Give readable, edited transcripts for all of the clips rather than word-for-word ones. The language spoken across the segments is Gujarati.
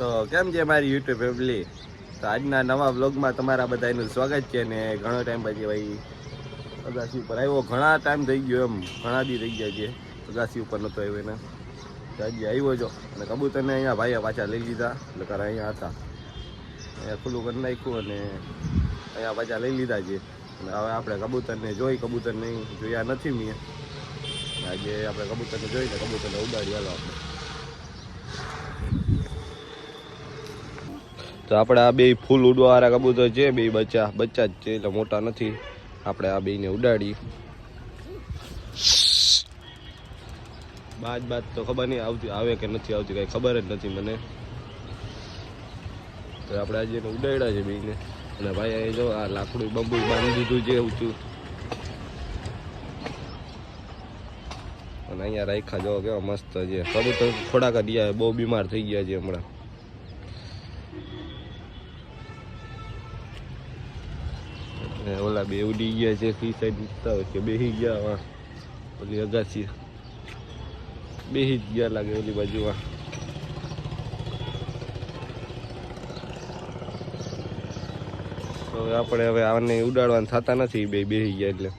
તો કેમ છે મારી યુટ્યુબ ફેમિલી? તો આજના નવા વ્લોગમાં તમારા બધાનું સ્વાગત છે. ને ઘણો ટાઈમ પછી ભાઈ અગાસી ઉપર આવ્યો. ઘણા ટાઈમ થઈ ગયો, એમ ઘણા દી થઈ ગયા છે અગાસી ઉપર નહોતો આવ્યો એને. આજે આવ્યો છો અને કબૂતરને અહીંયા ભાઈએ પાછા લઈ લીધા. એટલે કારણ અહીંયા હતા, અહીંયા ખુલ્લું કરી નાખ્યું અને અહીંયા પાછા લઈ લીધા છે. અને હવે આપણે કબૂતરને કબૂતરને જોયા નથી મેં. આજે આપણે કબૂતરને જોઈને કબૂતરને ઉડાડી હાલો આપણે. તો આપણે આ બે ફૂલ ઉડવાવાળા કબૂતર છે, બે બચ્ચા જ છે, એટલે મોટા નથી. આપણે આ બેને ઉડાડી. બાજ તો ખબર નહીં આવતી આવે કે નથી આવતી, કઈ ખબર જ નથી મને. તો આપણે આજે એને ઉડાડ્યા છે બેને. અને ભાઈ અહીં જો આ લાકડું બંબુ બાંધી દીધું છે ઊંચું. અને અહીંયા રાખ્યા જો કેવા મસ્ત છે કબૂતર. થોડાક દિયા બહુ બીમાર થઈ ગયા છે હમણાં. ઓલા બે ઉડી ગયા છે, સી સાઈડ ઉઠતા હોય કે બેસી ગયા ઓલી અગાસી બેસી જ ગયા લાગે ઓલી બાજુમાં. આપણે હવે આને ઉડાડવાના થતા નથી, બે બેસી ગયા એટલે.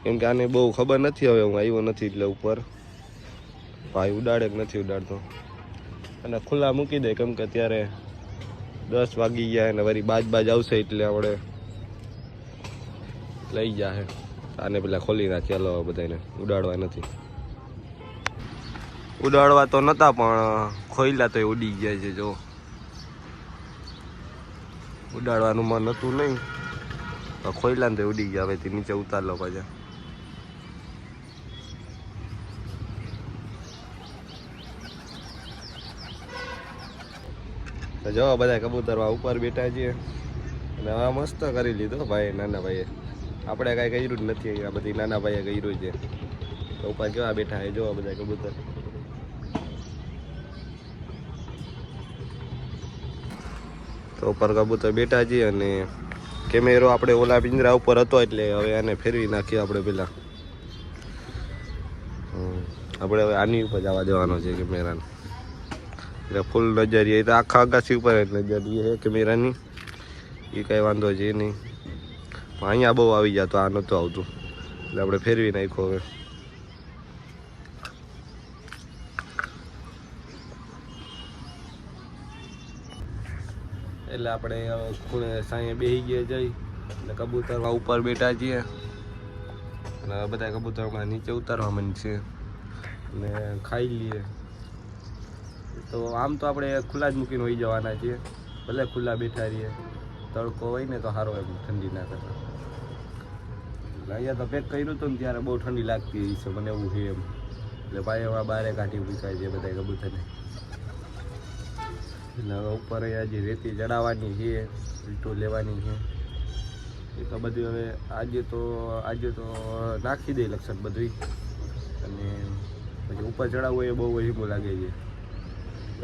કેમ કે આને બહુ ખબર નથી, હવે હું આવ્યો નથી એટલે ઉપર ભાઈ ઉડાડે કે નથી ઉડાડતો. અને ખુલ્લા મૂકી દે, કેમ કે અત્યારે 10 વાગી ગયા અને વળી બાજ આવશે એટલે આપણે લઈ જાય. આને પેલા ખોલી નાખી ચાલો બધાને ઉડાડવા નથી. ઉડાડવા તો નતા પણ ખોઈલા તો ઉડી ગયા છે. જો ઉડાડવાનું મન હતું નહીં, ખોઈલા ને તો ઉડી ગયા. હવે તે નીચે ઉતાર લો પાછા. તો જો બધા કબૂતર ઉપર બેઠા છીએ અને હવે મસ્ત કરી લીધો ભાઈ, નાના ભાઈએ. આપણે કાંઈ કર્યું જ નથી, અહીંયા બધી નાના ભાઈએ કર્યું છે. તો ઉપર કેવા બેઠા છે જોવા બધા કબૂતર. તો ઉપર કબૂતર બેઠા છીએ અને કેમેરો આપણે ઓલા પિંજરા ઉપર હતો એટલે હવે આને ફેરવી નાખીએ આપણે પેલા. આપણે હવે આની ઉપર જવા દેવાનો છે કેમેરાને. એટલે ફૂલ નજરીએ તો આખા અગાસી ઉપર જ નજરીએ છે કેમેરાની, એ કાંઈ વાંધો છે નહીં. પણ અહીંયા બહુ આવી જતો, આ નહોતું આવતું એટલે આપણે ફેરવી નાખ્યો હવે. એટલે આપણે ખૂણે સાંજે બેસી ગયા જઈ એટલે કબૂતરમાં ઉપર બેઠા છીએ. અને બધા કબૂતરમાં નીચે ઉતારવા માંડશે અને ખાઈ લઈએ. તો આમ તો આપણે ખુલ્લા જ મૂકીને હોઈ જવાના છીએ, ભલે ખુલ્લા બેઠા રહીએ. તડકો હોય ને તો સારો એમ ઠંડી ના કરતા. અહીંયા તો પેક કર્યું હતું ને ત્યારે બહુ ઠંડી લાગતી છે મને એવું છે એમ. એટલે ભાઈ એવા બારે કાઢી મૂકાય છે બધા કબૂતરને. એટલે હવે ઉપર અહીંયા જે રેતી ચડાવવાની છે, ઈંટો લેવાની છે, એ તો બધું હવે આજે તો નાખી દે લક્ષણ બધું. અને પછી ઉપર ચડાવવું એ બહુ વહીમું લાગે છે.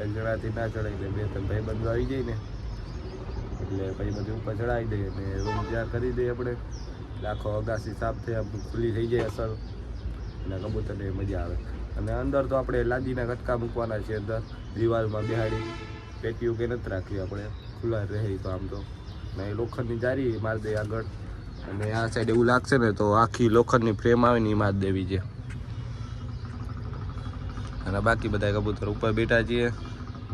એક જણાથી ના ચડાવી દે, 2-3 ભાઈબંધો આવી જાય ને એટલે પછી બધું ઉપર ચડાવી દઈએ અને રૂમ જ્યાં કરી દઈએ આપણે. એટલે આખો અગાસી સાફ થઈ ખુલ્લી થઈ જાય અસર અને કબૂતરને મજા આવે. અને અંદર તો આપણે લાદીના કટકા મૂકવાના છે, અંદર દિવાલમાં બેહાડી. પેટીયું કે નથી રાખવી આપણે, ખુલ્લા રહે તો આમ તો. ને લોખંડની જારી મારી દે આગળ. અને આ સાઈડ એવું લાગશે ને તો આખી લોખંડની ફ્રેમ આવે ને એ મારી દેવી છે. અને બાકી બધા કબૂતર ઉપર બેઠા છીએ,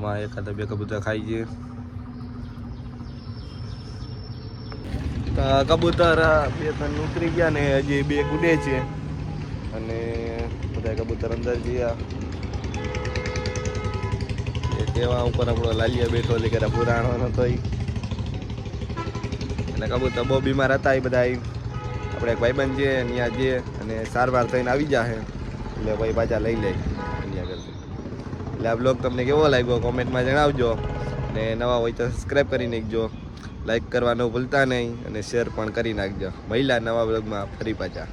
માં એકાદા 2 કબૂતર ખાઈ છીએ. કબૂતર 2-3 ઉતરી ગયા ને હજી 2 ઉડે છે. અને બધા કબૂતર અંદર ગયા. કેવા ઉપર આપણો લાલિયા બેઠો એટલે કે પુરાણો નતો. એટલે કબૂતર બહુ બીમાર હતા એ બધા. આપણે એક ભાઈબંધ છે ત્યાં જે અને સારવાર થઈને આવી જાય એટલે ભાઈ પાછા લઈ લે અહીંયા કરતી. એટલે આ બ્લોગ તમને કેવો લાગ્યો કોમેન્ટમાં જણાવજો. અને નવા હોય તો સબસ્ક્રાઈબ કરી નાખજો, લાઈક કરવાનું ભૂલતા નહીં અને શેર પણ કરી નાખજો. મહિલા નવા બ્લોગમાં ફરી પાછા.